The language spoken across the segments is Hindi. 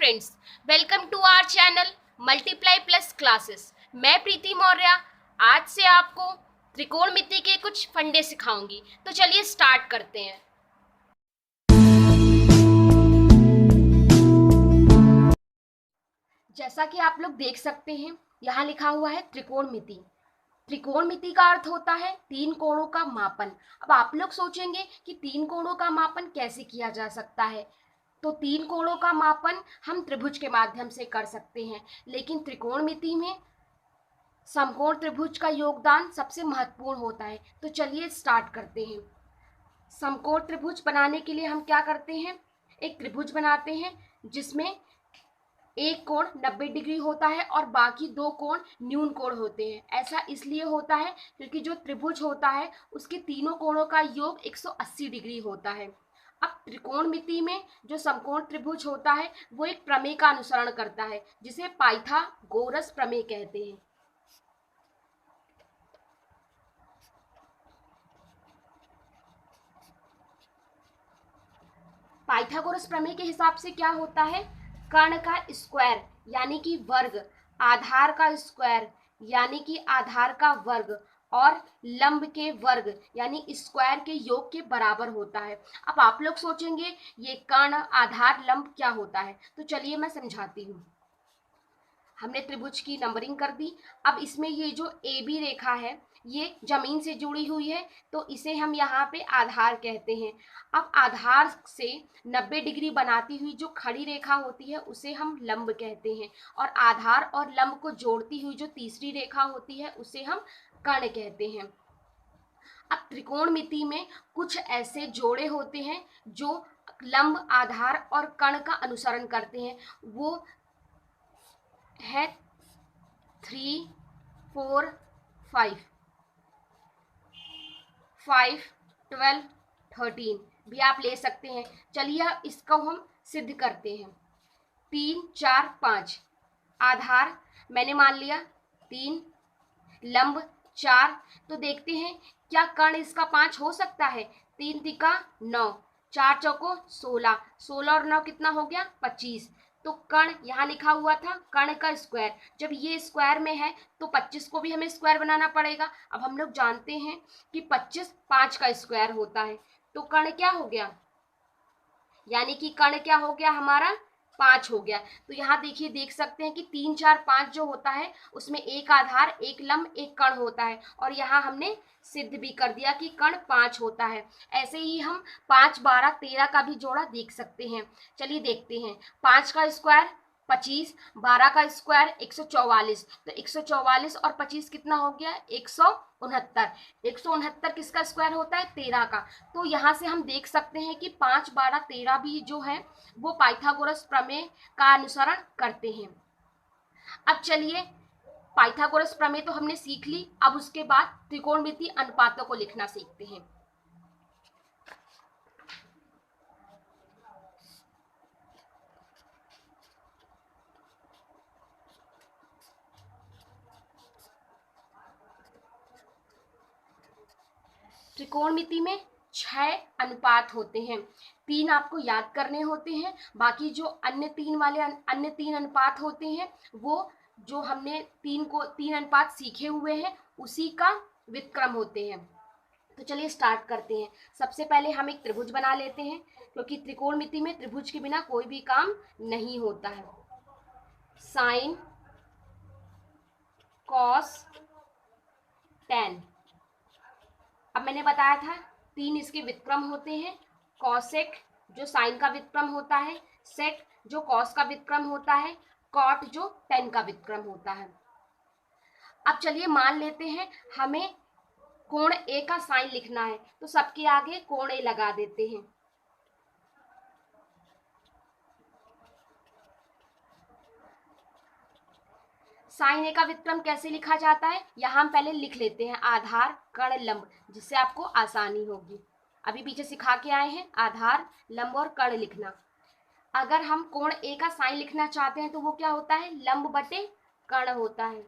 Friends, welcome to our channel multiply plus classes. मैं प्रीति मौर्य आज से आपको त्रिकोणमिति के कुछ फंडे सिखाऊंगी। तो चलिए स्टार्ट करते हैं। जैसा कि आप लोग देख सकते हैं, यहाँ लिखा हुआ है त्रिकोणमिति। त्रिकोणमिति का अर्थ होता है तीन कोणों का मापन। अब आप लोग सोचेंगे कि तीन कोणों का मापन कैसे किया जा सकता है। तो तीन कोणों का मापन हम त्रिभुज के माध्यम से कर सकते हैं, लेकिन त्रिकोणमिति में समकोण त्रिभुज का योगदान सबसे महत्वपूर्ण होता है। तो चलिए स्टार्ट करते हैं। समकोण त्रिभुज बनाने के लिए हम क्या करते हैं, एक त्रिभुज बनाते हैं जिसमें एक कोण 90 डिग्री होता है और बाकी दो कोण न्यून कोण होते हैं। ऐसा इसलिए होता है क्योंकि जो त्रिभुज होता है उसके तीनों कोणों का योग 180 डिग्री होता है। अब त्रिकोणमिति में जो समकोण त्रिभुज होता है वो एक प्रमेय का अनुसरण करता है जिसे पाइथागोरस प्रमेय कहते हैं। पाइथागोरस प्रमेय के हिसाब से क्या होता है, कर्ण का स्क्वायर यानी कि वर्ग, आधार का स्क्वायर यानी कि आधार का वर्ग और लंब के वर्ग यानी स्क्वायर के योग के बराबर होता है। अब आप लोग सोचेंगे ये कर्ण आधार लंब क्या होता है, तो चलिए मैं समझाती हूँ। हमने त्रिभुज की नंबरिंग कर दी। अब इसमें ये जो ए बी रेखा है ये जमीन से जुड़ी हुई है, तो इसे हम यहाँ पे आधार कहते हैं। अब आधार से 90 डिग्री बनाती हुई जो खड़ी रेखा होती है उसे हम लंब कहते हैं, और आधार और लंब को जोड़ती हुई जो तीसरी रेखा होती है उसे हम कर्ण कहते हैं। अब त्रिकोणमिति में कुछ ऐसे जोड़े होते हैं जो लंब, आधार और कर्ण का अनुसरण करते हैं। वो है 3, 4, 5, 12, 13 भी आप ले सकते हैं। चलिए इसको हम सिद्ध करते हैं। 3, 4, 5 आधार मैंने मान लिया 3, लंब 4। तो देखते हैं क्या कर्ण इसका 5 हो सकता है। 3 तिका 9, 4 चौको 16, 16 और 9 कितना हो गया 25। तो कर्ण यहाँ लिखा हुआ था कर्ण का स्क्वायर, जब ये स्क्वायर में है तो 25 को भी हमें स्क्वायर बनाना पड़ेगा। अब हम लोग जानते हैं कि 25 5 का स्क्वायर होता है, तो कर्ण क्या हो गया, यानी कि कर्ण क्या हो गया हमारा 5 हो गया। तो यहाँ देखिए देख सकते हैं कि 3, 4, 5 जो होता है उसमें एक आधार, एक लंब, एक कर्ण होता है, और यहाँ हमने सिद्ध भी कर दिया कि कर्ण 5 होता है। ऐसे ही हम 5, 12, 13 का भी जोड़ा देख सकते हैं। चलिए देखते हैं। 5 का स्क्वायर 25, 12 का स्क्वायर 144, तो 144 और 25 कितना हो गया 169। 169 किसका स्क्वायर होता है 13 का। तो यहाँ से हम देख सकते हैं कि 5, 12, 13 भी जो है वो पाइथागोरस प्रमेय का अनुसरण करते हैं। अब चलिए पाइथागोरस प्रमेय तो हमने सीख ली, अब उसके बाद त्रिकोणमिति अनुपातों को लिखना सीखते हैं। त्रिकोणमिति में 6 अनुपात होते हैं। 3 आपको याद करने होते हैं, बाकी जो अन्य 3 अनुपात होते हैं वो जो हमने 3 अनुपात सीखे हुए हैं उसी का व्युत्क्रम होते हैं। तो चलिए स्टार्ट करते हैं। सबसे पहले हम एक त्रिभुज बना लेते हैं, क्योंकि त्रिकोणमिति में त्रिभुज के बिना कोई भी काम नहीं होता है। Sine, cos, tan. अब मैंने बताया था 3 इसके व्युत्क्रम होते हैं। कॉसेक जो साइन का व्युत्क्रम होता है, सेक जो कॉस का व्युत्क्रम होता है, कॉट जो टेन का व्युत्क्रम होता है। अब चलिए मान लेते हैं हमें कोण ए का साइन लिखना है, तो सबके आगे कोण ए लगा देते हैं। साइन ए का व्युत्क्रम कैसे लिखा जाता है, यहाँ हम पहले लिख लेते हैं आधार कर्ण लंब, जिससे आपको आसानी होगी। अभी पीछे सिखा के आए हैं आधार लंब और कर्ण लिखना। अगर हम कोण ए का साइन लिखना चाहते हैं तो वो क्या होता है लंब बटे कर्ण होता है।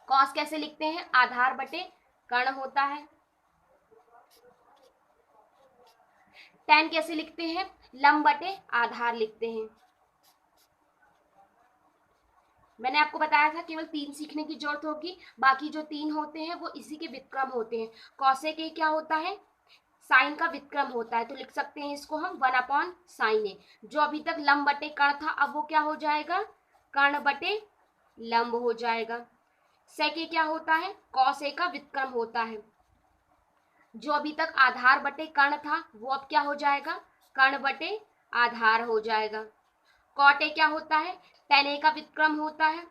कॉस कैसे लिखते हैं आधार बटे कर्ण होता है। tan कैसे लिखते हैं, लंब बटे आधार लिखते हैं। मैंने आपको बताया था केवल 3 सीखने की जरूरत होगी, बाकी जो 3 होते हैं वो इसी के व्युत्क्रम होते हैं। कौशिक ए क्या होता है, साइन का व्युत्क्रम होता है, तो लिख सकते हैं इसको हम 1/sin ए। जो अभी तक लंब बटे कर्ण था, अब वो क्या हो जाएगा, कर्ण बटे लंब हो जाएगा। सेक ए क्या होता है, कॉस ए का व्युत्क्रम होता है। जो अभी तक आधार बटे कर्ण था, वो अब क्या हो जाएगा, कर्ण बटे आधार हो जाएगा। कॉट ए क्या होता है, tan ए का व्युत्क्रम होता है,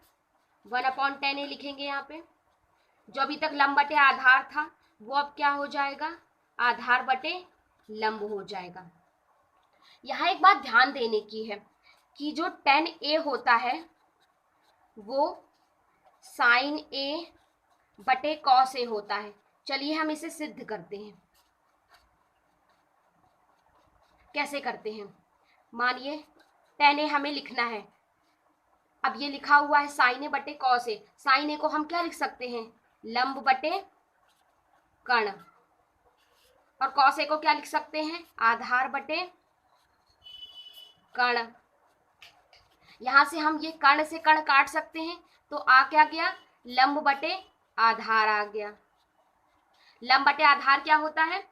1/tan ए लिखेंगे यहाँ पे। जो अभी तक लंब बटे आधार था, वो अब क्या हो जाएगा, आधार बटे लंब हो जाएगा। यहाँ एक बात ध्यान देने की है कि जो tan ए होता है वो sin ए बटे cos ए होता है। चलिए हम इसे सिद्ध करते हैं। कैसे करते हैं, मानिए tan ए हमें लिखना है, अब ये लिखा हुआ है sin ए बटे cos ए। sin ए को हम क्या लिख सकते हैं, लंब बटे कर्ण, और cos ए को क्या लिख सकते हैं, आधार बटे कर्ण। यहां से हम ये कर्ण से कर्ण काट सकते हैं, तो आ क्या गया, लंब बटे आधार आ गया। लंब बटे आधार क्या होता है,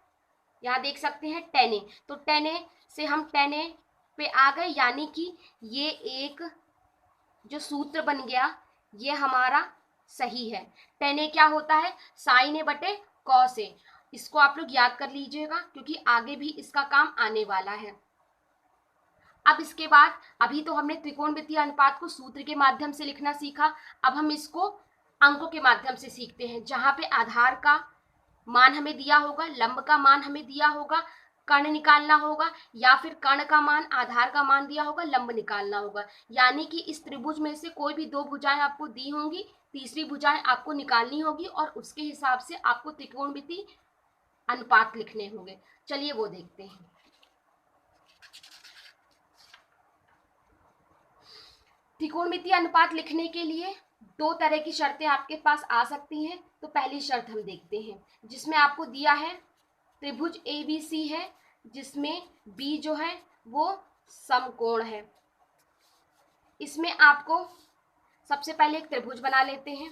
यहाँ देख सकते हैं tan ए, तो tan ए से हम tan ए पे आ गए, यानी कि ये एक जो सूत्र बन गया ये हमारा सही है। tan ए क्या होता है, sin ए बटे cos ए। इसको आप लोग याद कर लीजिएगा क्योंकि आगे भी इसका काम आने वाला है। अब इसके बाद अभी तो हमने त्रिकोणमितीय अनुपात को सूत्र के माध्यम से लिखना सीखा, अब हम इसको अंकों के माध्यम से सीखते हैं, जहां पे आधार का मान हमें दिया होगा, लंब का मान हमें दिया होगा, कर्ण निकालना होगा, या फिर कर्ण का मान आधार का मान दिया होगा, लंब निकालना होगा। यानी कि इस त्रिभुज में से कोई भी 2 भुजाएं आपको दी होंगी, तीसरी भुजाएं आपको निकालनी होगी और उसके हिसाब से आपको त्रिकोणमितीय अनुपात लिखने होंगे। चलिए वो देखते हैं। त्रिकोणमितीय अनुपात लिखने के लिए 2 तरह की शर्तें आपके पास आ सकती हैं। तो पहली शर्त हम देखते हैं, जिसमें आपको दिया है त्रिभुज ABC है, जिसमें B जो है वो समकोण है। इसमें आपको सबसे पहले एक त्रिभुज बना लेते हैं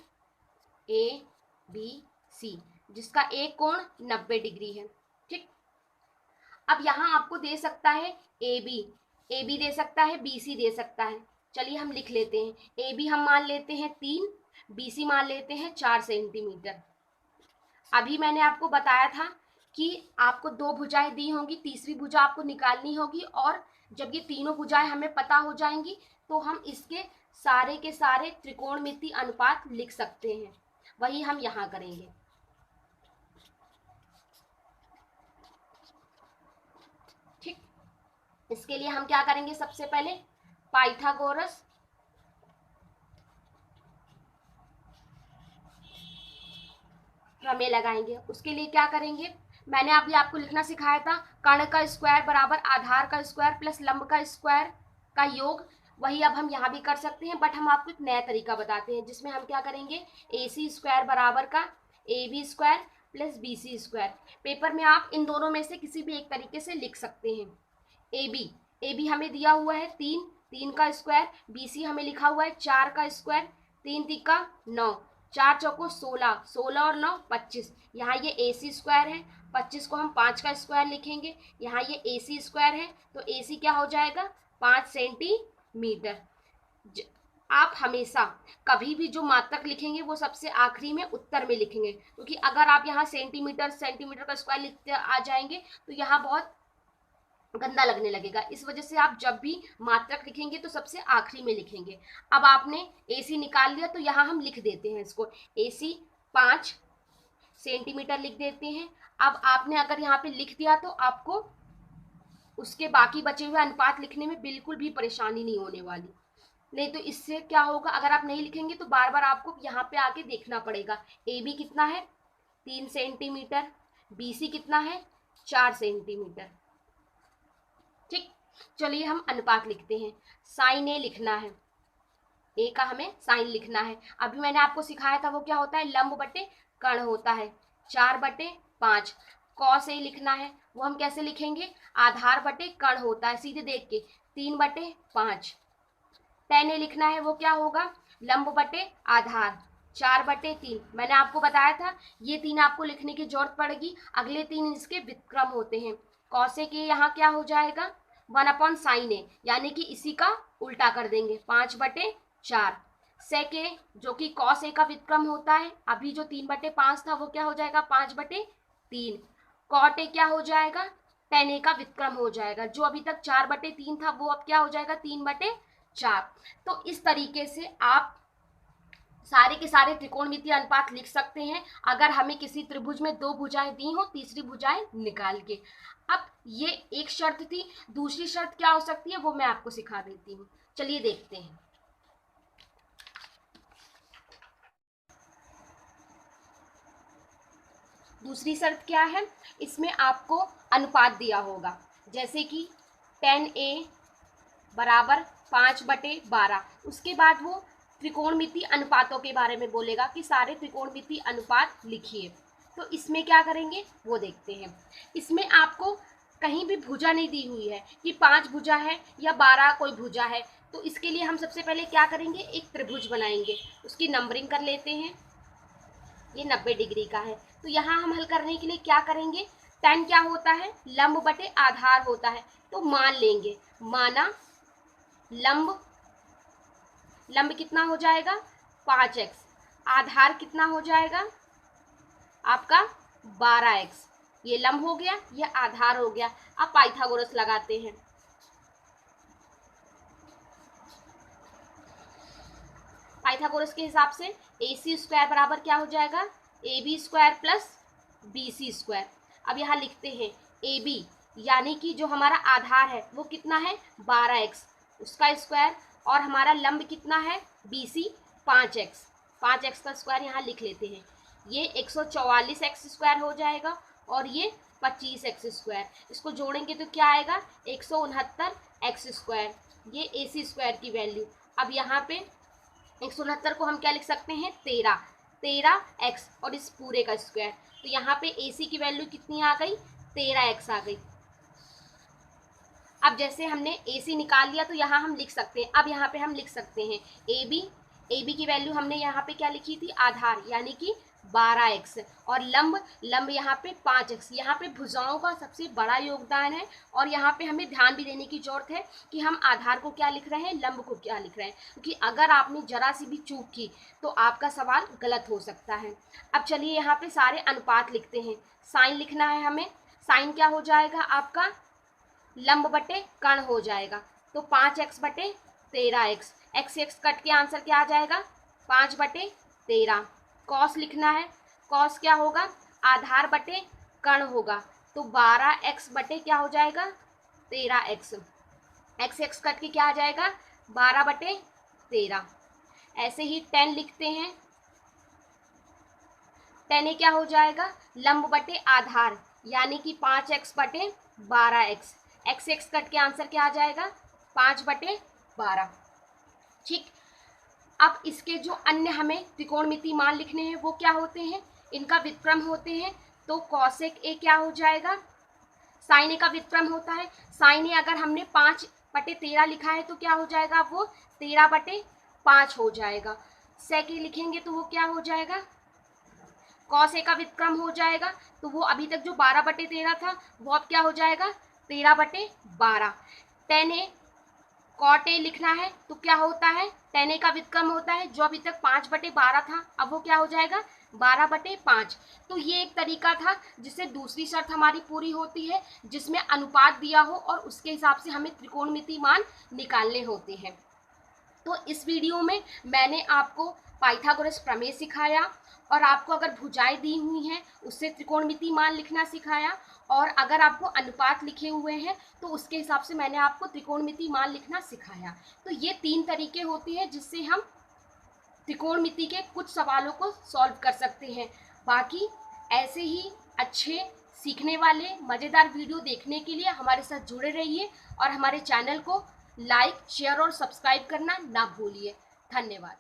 ABC, जिसका एक कोण 90 डिग्री है। ठीक, अब यहाँ आपको दे सकता है AB दे सकता है, BC दे सकता है। चलिए हम लिख लेते हैं, AB हम मान लेते हैं 3, BC मान लेते हैं 4 सेंटीमीटर। अभी मैंने आपको बताया था कि आपको 2 भुजाएं दी होंगी, तीसरी भुजा आपको निकालनी होगी, और जब ये तीनों भुजाएं हमें पता हो जाएंगी तो हम इसके सारे के सारे त्रिकोणमितीय अनुपात लिख सकते हैं। वही हम यहाँ करेंगे। ठीक, इसके लिए हम क्या करेंगे, सबसे पहले पाइथागोरस प्रमेय लगाएंगे। उसके लिए क्या करेंगे, मैंने अभी आपको लिखना सिखाया था, कर्ण का स्क्वायर बराबर आधार का स्क्वायर प्लस लंब का स्क्वायर का योग। वही अब हम यहाँ भी कर सकते हैं, बट हम आपको एक नया तरीका बताते हैं, जिसमें हम क्या करेंगे, AC स्क्वायर बराबर का AB square plus BC square. Paper में आप इन दोनों में से किसी भी एक तरीके से लिख सकते हैं। AB हमें दिया हुआ है 3 का स्क्वायर, BC हमें लिखा हुआ है 4 का स्क्वायर, 3 तिक्का 9, 4 चौको 16, 16 और 9 25। यहाँ ये AC स्क्वायर है, 25 को हम 5 का स्क्वायर लिखेंगे। यहाँ ये AC स्क्वायर है, तो AC क्या हो जाएगा, 5 सेंटीमीटर। आप हमेशा कभी भी जो मात्रक लिखेंगे वो सबसे आखिरी में उत्तर में लिखेंगे, क्योंकि अगर आप यहाँ सेंटीमीटर का स्क्वायर लिखते आ जाएंगे तो यहाँ बहुत गंदा लगने लगेगा। इस वजह से आप जब भी मात्रक लिखेंगे तो सबसे आखिरी में लिखेंगे। अब आपने AC निकाल लिया, तो यहाँ हम लिख देते हैं इसको, AC 5 सेंटीमीटर लिख देते हैं। अब आपने अगर यहाँ पे लिख दिया तो आपको उसके बाकी बचे हुए अनुपात लिखने में बिल्कुल भी परेशानी नहीं होने वाली। नहीं तो इससे क्या होगा, अगर आप नहीं लिखेंगे तो बार बार आपको यहाँ पे आके देखना पड़ेगा। AB कितना है, 3 सेंटीमीटर, BC कितना है, 4 सेंटीमीटर। ठीक, चलिए हम अनुपात लिखते हैं। साइन ए लिखना है, ए का हमें साइन लिखना है। अभी मैंने आपको सिखाया था वो क्या होता है, लंब बटे कर्ण होता है, 4/5। cos a लिखना है, वो हम कैसे लिखेंगे, आधार बटे कर्ण होता है, सीधे देख के 3/5। tan a लिखना है, वो क्या होगा, लंब बटे आधार 4/3। मैंने आपको बताया था ये 3 आपको लिखने की जरूरत पड़ेगी, अगले 3 इसके व्युत्क्रम होते हैं। cos a के यहाँ क्या हो जाएगा, 1/sin a, यानी कि इसी का उल्टा कर देंगे, 5/4। sec a जो कि cos a का व्युत्क्रम होता है, अभी जो 3/5 था वो क्या हो जाएगा, 5/3। cot a क्या हो जाएगा, tan a का व्युत्क्रम हो जाएगा, जो अभी तक 4/3 था वो अब क्या हो जाएगा, 3/4। तो इस तरीके से आप सारे के सारे त्रिकोणमितीय अनुपात लिख सकते हैं अगर हमें किसी त्रिभुज में 2 भुजाएं दी हो, तीसरी भुजाएं निकाल के। अब ये एक शर्त थी, दूसरी शर्त क्या हो सकती है वो मैं आपको सिखा देती हूँ, चलिए देखते हैं। दूसरी शर्त क्या है, इसमें आपको अनुपात दिया होगा, जैसे कि tan a बराबर 5/12। उसके बाद वो त्रिकोणमितीय अनुपातों के बारे में बोलेगा कि सारे त्रिकोणमितीय अनुपात लिखिए। तो इसमें क्या करेंगे वो देखते हैं। इसमें आपको कहीं भी भुजा नहीं दी हुई है कि 5 भुजा है या 12 कोई भुजा है, तो इसके लिए हम सबसे पहले क्या करेंगे, एक त्रिभुज बनाएंगे, उसकी नंबरिंग कर लेते हैं। ये 90 डिग्री का है, तो यहाँ हम हल करने के लिए क्या करेंगे, tan क्या होता है, लंब बटे आधार होता है, तो मान लेंगे, माना लंब कितना हो जाएगा, 5x, आधार कितना हो जाएगा आपका 12x। ये लंब हो गया, ये आधार हो गया। अब पाइथागोरस लगाते हैं। पाइथागोरस के हिसाब से AC स्क्वायर बराबर क्या हो जाएगा, AB square plus BC square. अब यहाँ लिखते हैं AB यानी कि जो हमारा आधार है वो कितना है, 12x, उसका स्क्वायर, और हमारा लंब कितना है BC 5x, 5x का स्क्वायर यहाँ लिख लेते हैं। ये 144x स्क्वायर हो जाएगा और ये 25x स्क्वायर, इसको जोड़ेंगे तो क्या आएगा, 169x स्क्वायर, ये AC स्क्वायर की वैल्यू। अब यहाँ पे 169 को हम क्या लिख सकते हैं, 13x और इस पूरे का स्क्वायर, तो यहाँ पे AC की वैल्यू कितनी आ गई, 13x आ गई। अब जैसे हमने AC निकाल लिया तो यहाँ हम लिख सकते हैं, अब यहाँ पे हम लिख सकते हैं AB की वैल्यू हमने यहाँ पे क्या लिखी थी, आधार यानी कि 12x, और लंब यहाँ पे 5x। यहाँ पे भुजाओं का सबसे बड़ा योगदान है, और यहाँ पे हमें ध्यान भी देने की जरूरत है कि हम आधार को क्या लिख रहे हैं, लंब को क्या लिख रहे हैं, क्योंकि अगर आपने जरा सी भी चूक की तो आपका सवाल गलत हो सकता है। अब चलिए यहाँ पे सारे अनुपात लिखते हैं। साइन लिखना है हमें, साइन क्या हो जाएगा आपका, लंब बटे कर्ण हो जाएगा, तो 5x/13x, x कट के आंसर क्या आ जाएगा, 5/13। कॉस लिखना है, कॉस क्या होगा, आधार बटे कर्ण होगा, तो 12x बटे क्या हो जाएगा, 13x, x कट के क्या आ जाएगा, 12/13। ऐसे ही tan लिखते हैं, tan ए क्या हो जाएगा, लंब बटे आधार यानी कि 5x/12x, x कट के आंसर क्या आ जाएगा, 5/12। ठीक, अब इसके जो अन्य हमें त्रिकोणमितीय मान लिखने हैं वो क्या होते हैं, इनका व्युत्क्रम होते हैं। तो cosec a क्या हो जाएगा, sin a का व्युत्क्रम होता है। sin a अगर हमने 5/13 लिखा है तो क्या हो जाएगा, वो 13/5 हो जाएगा। sec a लिखेंगे तो वो क्या हो जाएगा, cos a का व्युत्क्रम हो जाएगा, तो वो अभी तक जो 12/13 था वो अब क्या हो जाएगा, 13/12। tan a cot a लिखना है तो क्या होता है, tan a का व्युत्क्रम होता है, जो अभी तक 5/12 था अब वो क्या हो जाएगा, 12/5। तो ये एक तरीका था जिससे दूसरी शर्त हमारी पूरी होती है, जिसमें अनुपात दिया हो और उसके हिसाब से हमें त्रिकोणमितीय मान निकालने होते हैं। तो इस वीडियो में मैंने आपको पाइथागोरस प्रमेय सिखाया, और आपको अगर भुजाएं दी हुई हैं उससे त्रिकोणमितीय मान लिखना सिखाया, और अगर आपको अनुपात लिखे हुए हैं तो उसके हिसाब से मैंने आपको त्रिकोणमितीय मान लिखना सिखाया। तो ये 3 तरीके होते हैं जिससे हम त्रिकोणमिति के कुछ सवालों को सॉल्व कर सकते हैं। बाकी ऐसे ही अच्छे सीखने वाले मज़ेदार वीडियो देखने के लिए हमारे साथ जुड़े रहिए, और हमारे चैनल को लाइक, शेयर और सब्सक्राइब करना ना भूलिए। धन्यवाद।